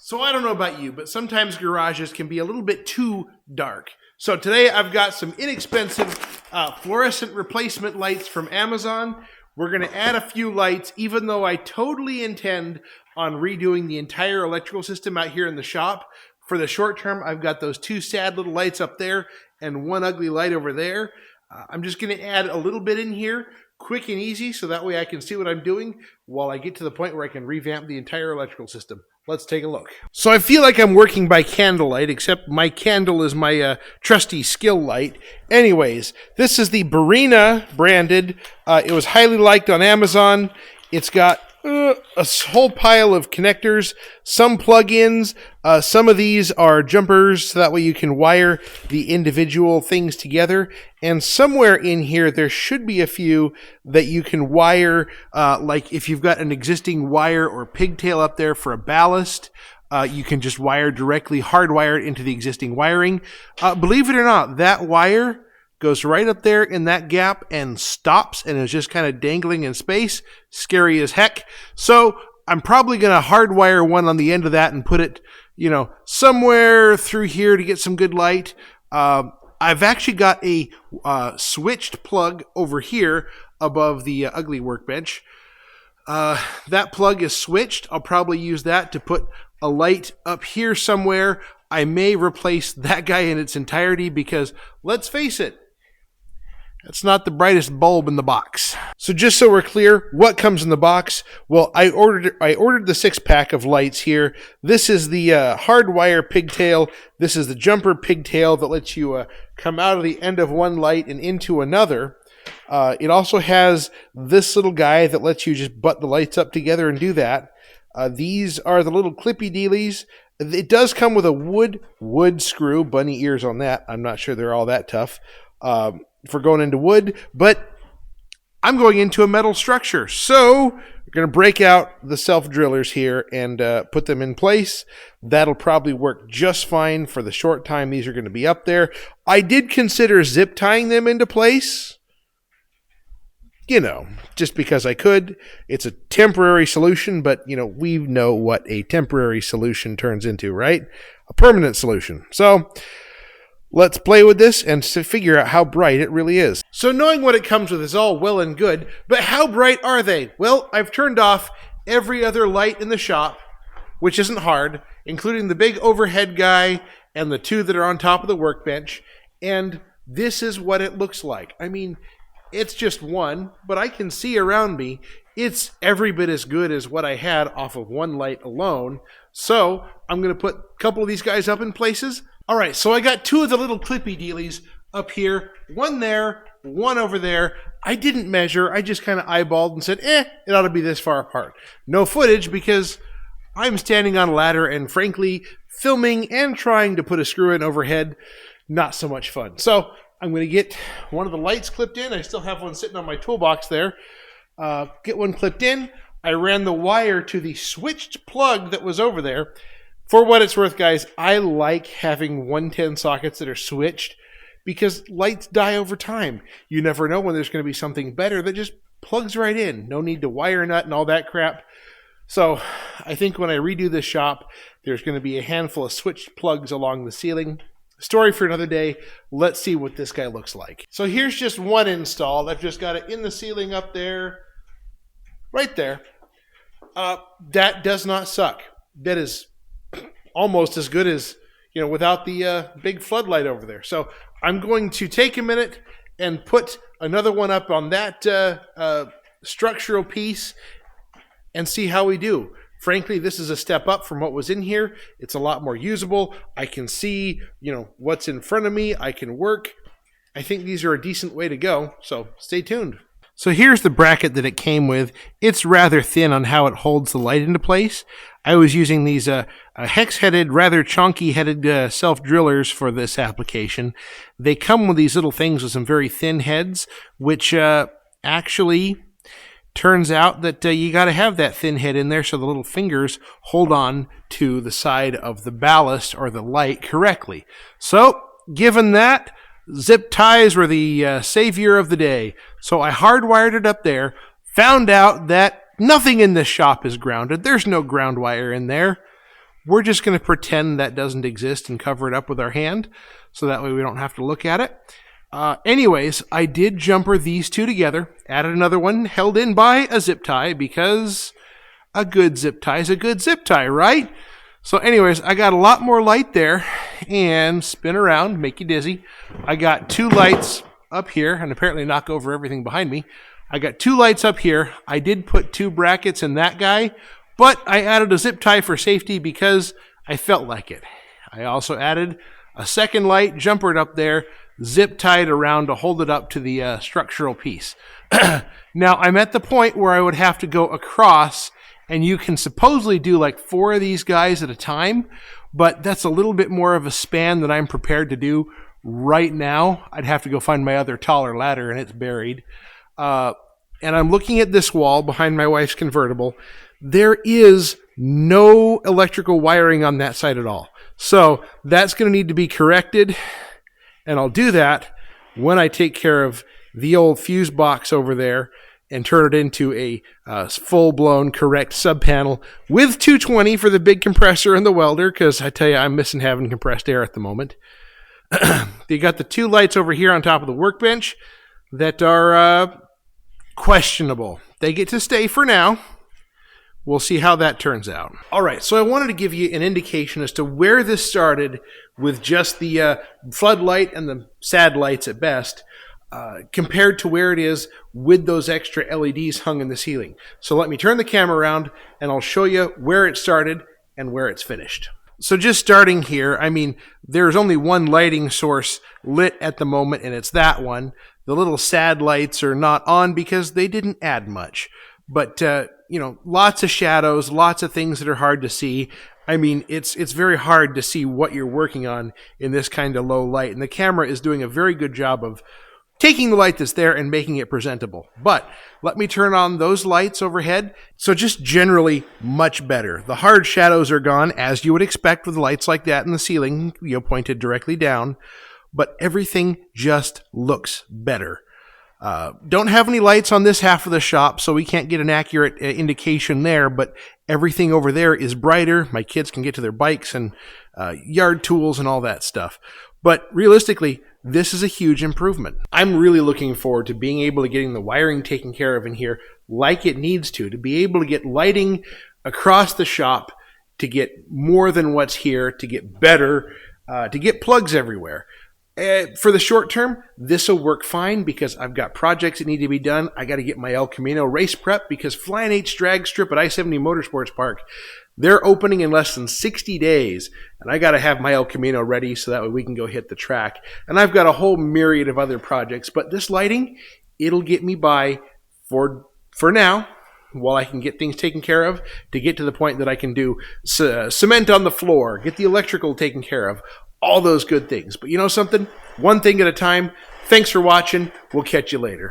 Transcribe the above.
So I don't know about you, but sometimes garages can be a little bit too dark. So today I've got some inexpensive fluorescent replacement lights from Amazon. We're going to add a few lights, even though I totally intend on redoing the entire electrical system out here in the shop. For the short term, I've got those two sad little lights up there and one ugly light over there. I'm just going to add a little bit in here, quick and easy, so that way I can see what I'm doing while I get to the point where I can revamp the entire electrical system. Let's take a look. So I feel like I'm working by candlelight, except my candle is my trusty skill light. Anyways, this is the Barrina branded. It was highly liked on Amazon. It's got a whole pile of connectors, some plug-ins. Some of these are jumpers, so that way you can wire the individual things together. And somewhere in here, there should be a few that you can wire, like if you've got an existing wire or pigtail up there for a ballast, you can just wire directly, hardwire it into the existing wiring. Believe it or not, that wire goes right up there in that gap and stops and is just kind of dangling in space. Scary as heck. So I'm probably going to hardwire one on the end of that and put it, somewhere through here to get some good light. I've actually got a switched plug over here above the ugly workbench. That plug is switched. I'll probably use that to put a light up here somewhere. I may replace that guy in its entirety because, let's face it, it's not the brightest bulb in the box. So just so we're clear, what comes in the box? Well, I ordered the 6-pack of lights here. This is the hardwire pigtail. This is the jumper pigtail that lets you come out of the end of one light and into another. It also has this little guy that lets you just butt the lights up together and do that. These are the little clippy dealies. It does come with a wood screw, bunny ears on that. I'm not sure they're all that tough for going into wood, but I'm going into a metal structure. So we're going to break out the self-drillers here and put them in place. That'll probably work just fine for the short time these are going to be up there. I did consider zip tying them into place. Just because I could. It's a temporary solution, but, we know what a temporary solution turns into, right? A permanent solution. So let's play with this and figure out how bright it really is. So knowing what it comes with is all well and good, but how bright are they? Well, I've turned off every other light in the shop, which isn't hard, including the big overhead guy and the two that are on top of the workbench, and this is what it looks like. I mean, it's just one, but I can see around me. It's every bit as good as what I had off of one light alone. So I'm going to put a couple of these guys up in places. All right, so I got two of the little clippy dealies up here. One there, one over there. I didn't measure. I just kind of eyeballed and said, it ought to be this far apart. No footage because I'm standing on a ladder and frankly, filming and trying to put a screw in overhead, not so much fun. So I'm going to get one of the lights clipped in. I still have one sitting on my toolbox there. Get one clipped in. I ran the wire to the switched plug that was over there. For what it's worth, guys, I like having 110 sockets that are switched because lights die over time. You never know when there's going to be something better that just plugs right in. No need to wire nut and all that crap. So I think when I redo this shop, there's going to be a handful of switched plugs along the ceiling. Story for another day. Let's see what this guy looks like. So here's just one installed. I've just got it in the ceiling up there, right there. That does not suck. That is almost as good as, without the big floodlight over there. So I'm going to take a minute and put another one up on that structural piece and see how we do. Frankly, this is a step up from what was in here. It's a lot more usable. I can see, what's in front of me. I can work. I think these are a decent way to go. So stay tuned. So here's the bracket that it came with. It's rather thin on how it holds the light into place. I was using these hex-headed, rather chonky-headed self-drillers for this application. They come with these little things with some very thin heads, which actually turns out that you got to have that thin head in there so the little fingers hold on to the side of the ballast or the light correctly. So, given that, zip ties were the savior of the day. So I hardwired it up there, found out that nothing in this shop is grounded. There's no ground wire in there. We're just going to pretend that doesn't exist and cover it up with our hand, so that way we don't have to look at it. Anyways, I did jumper these two together, added another one held in by a zip tie, because a good zip tie is a good zip tie, right? So anyways, I got a lot more light there, and spin around, make you dizzy. I got two lights up here, and apparently knock over everything behind me. I got two lights up here. I did put two brackets in that guy, but I added a zip tie for safety because I felt like it. I also added a second light, jumpered up there, zip tied around to hold it up to the structural piece. Now, I'm at the point where I would have to go across, and you can supposedly do like 4 of these guys at a time, but that's a little bit more of a span than I'm prepared to do right now. I'd have to go find my other taller ladder, and it's buried. And I'm looking at this wall behind my wife's convertible. There is no electrical wiring on that side at all. So that's going to need to be corrected, and I'll do that when I take care of the old fuse box over there and turn it into a full-blown correct sub-panel with 220 for the big compressor and the welder, because I tell you, I'm missing having compressed air at the moment. You got the two lights over here on top of the workbench that are questionable. They get to stay for now. We'll see how that turns out. All right, so I wanted to give you an indication as to where this started with just the floodlight and the sad lights at best, compared to where it is with those extra LEDs hung in the ceiling. So let me turn the camera around and I'll show you where it started and where it's finished. So just starting here, I mean, there's only one lighting source lit at the moment, and it's that one. The little sad lights are not on because they didn't add much. But, you know, lots of shadows, lots of things that are hard to see. I mean, it's very hard to see what you're working on in this kind of low light. And the camera is doing a very good job of taking the light that's there and making it presentable. But let me turn on those lights overhead. So just generally much better. The hard shadows are gone, as you would expect with lights like that in the ceiling, you know, pointed directly down. But everything just looks better. Don't have any lights on this half of the shop, so we can't get an accurate indication there, but everything over there is brighter. My kids can get to their bikes and yard tools and all that stuff. But realistically, this is a huge improvement. I'm really looking forward to being able to getting the wiring taken care of in here like it needs to be able to get lighting across the shop, to get more than what's here, to get better, to get plugs everywhere. For the short term, this will work fine because I've got projects that need to be done. I got to get my El Camino race prep because Flying H drag strip at I-70 Motorsports Park, they're opening in less than 60 days, and I got to have my El Camino ready so that way we can go hit the track. And I've got a whole myriad of other projects, but this lighting, it'll get me by for now, while I can get things taken care of, to get to the point that I can do cement on the floor, get the electrical taken care of, all those good things. But you know something? One thing at a time. Thanks for watching. We'll catch you later.